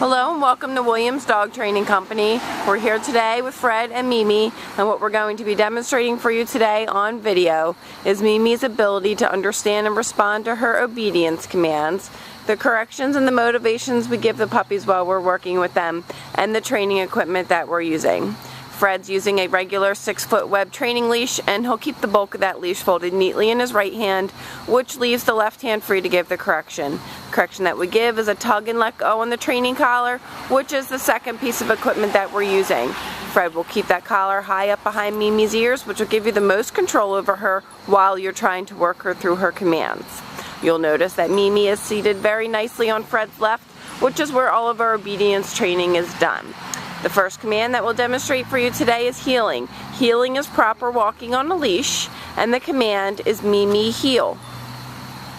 Hello and welcome to Williams Dog Training Company. We're here today with Fred and Mimi, and what we're going to be demonstrating for you today on video is Mimi's ability to understand and respond to her obedience commands, the corrections and the motivations we give the puppies while we're working with them, and the training equipment that we're using. Fred's using a regular 6-foot web training leash, and he'll keep the bulk of that leash folded neatly in his right hand, which leaves the left hand free to give the correction. The correction that we give is a tug and let go on the training collar, which is the second piece of equipment that we're using. Fred will keep that collar high up behind Mimi's ears, which will give you the most control over her while you're trying to work her through her commands. You'll notice that Mimi is seated very nicely on Fred's left, which is where all of our obedience training is done. The first command that we'll demonstrate for you today is heeling. Heeling is proper walking on a leash, and the command is Mimi heel.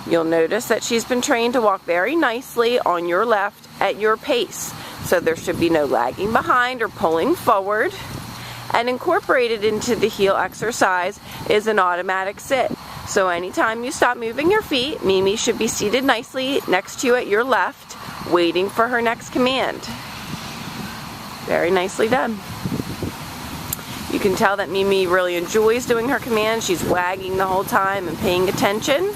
You'll notice that she's been trained to walk very nicely on your left at your pace, so there should be no lagging behind or pulling forward. And incorporated into the heel exercise is an automatic sit. So anytime you stop moving your feet, Mimi should be seated nicely next to you at your left, waiting for her next command. Very nicely done. You can tell that Mimi really enjoys doing her commands. She's wagging the whole time and paying attention.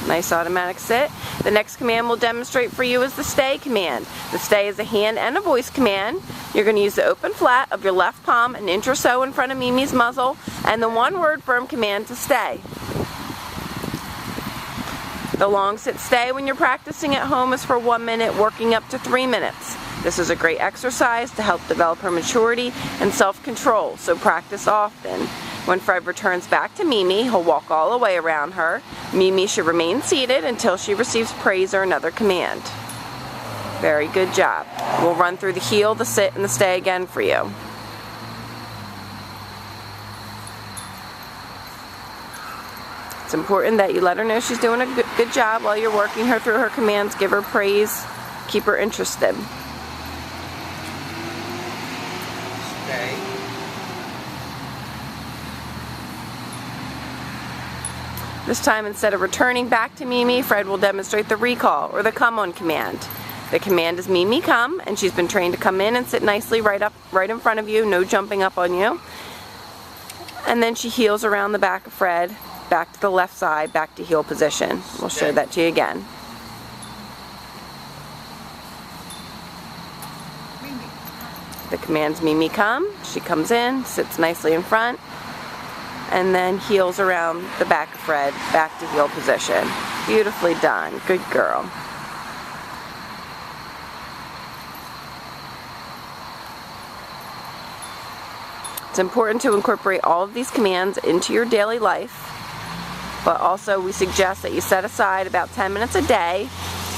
Nice automatic sit. The next command we'll demonstrate for you is the stay command. The stay is a hand and a voice command. You're going to use the open flat of your left palm an inch or so in front of Mimi's muzzle, and the one-word firm command to stay. The long sit stay when you're practicing at home is for 1 minute, working up to 3 minutes. This is a great exercise to help develop her maturity and self-control, so practice often. When Fred returns back to Mimi, he'll walk all the way around her. Mimi should remain seated until she receives praise or another command. Very good job. We'll run through the heel, the sit, and the stay again for you. It's important that you let her know she's doing a good job while you're working her through her commands. Give her praise. Keep her interested. Stay. This time, instead of returning back to Mimi, Fred will demonstrate the recall, or the come on command. The command is Mimi come, and she's been trained to come in and sit nicely right in front of you, no jumping up on you. And then she heels around the back of Fred, back to the left side, back to heel position. We'll show that to you again. The command's Mimi come. She comes in, sits nicely in front, and then heels around the back of Fred, back to heel position. Beautifully done. Good girl. It's important to incorporate all of these commands into your daily life, but also we suggest that you set aside about 10 minutes a day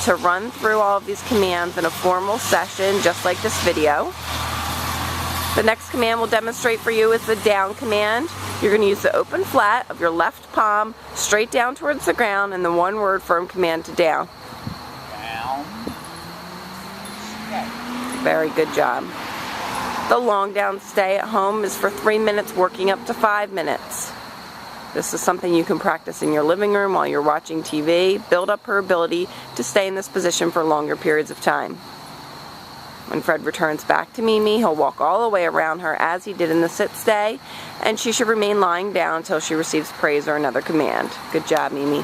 to run through all of these commands in a formal session just like this video. The next command we'll demonstrate for you is the down command. You're going to use the open flat of your left palm straight down towards the ground and the one-word firm command to down. Down. Stay. Very good job. The long down stay at home is for 3 minutes, working up to 5 minutes. This is something you can practice in your living room while you're watching TV. Build up her ability to stay in this position for longer periods of time. When Fred returns back to Mimi, he'll walk all the way around her as he did in the sit stay, and she should remain lying down until she receives praise or another command. Good job, Mimi.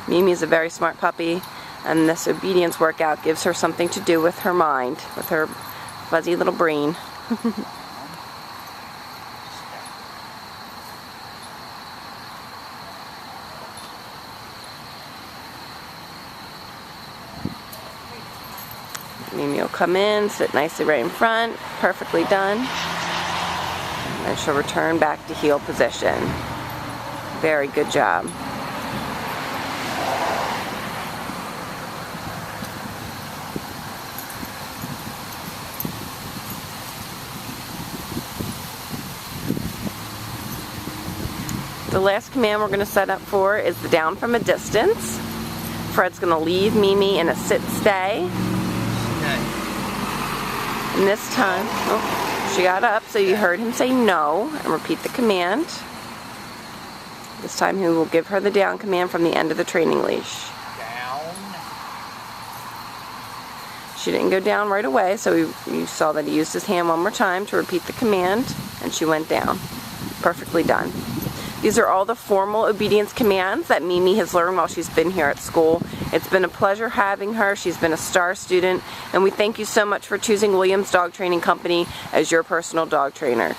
Mimi is a very smart puppy, and this obedience workout gives her something to do with her mind, with her fuzzy little brain. Mimi will come in, sit nicely right in front, perfectly done. And then she'll return back to heel position. Very good job. The last command we're going to set up for is the down from a distance. Fred's going to leave Mimi in a sit stay. And this time, she got up, so you heard him say no, and repeat the command. This time he will give her the down command from the end of the training leash. Down. She didn't go down right away, so you saw that he used his hand one more time to repeat the command, and she went down. Perfectly done. These are all the formal obedience commands that Mimi has learned while she's been here at school. It's been a pleasure having her. She's been a star student, and we thank you so much for choosing Williams Dog Training Company as your personal dog trainer.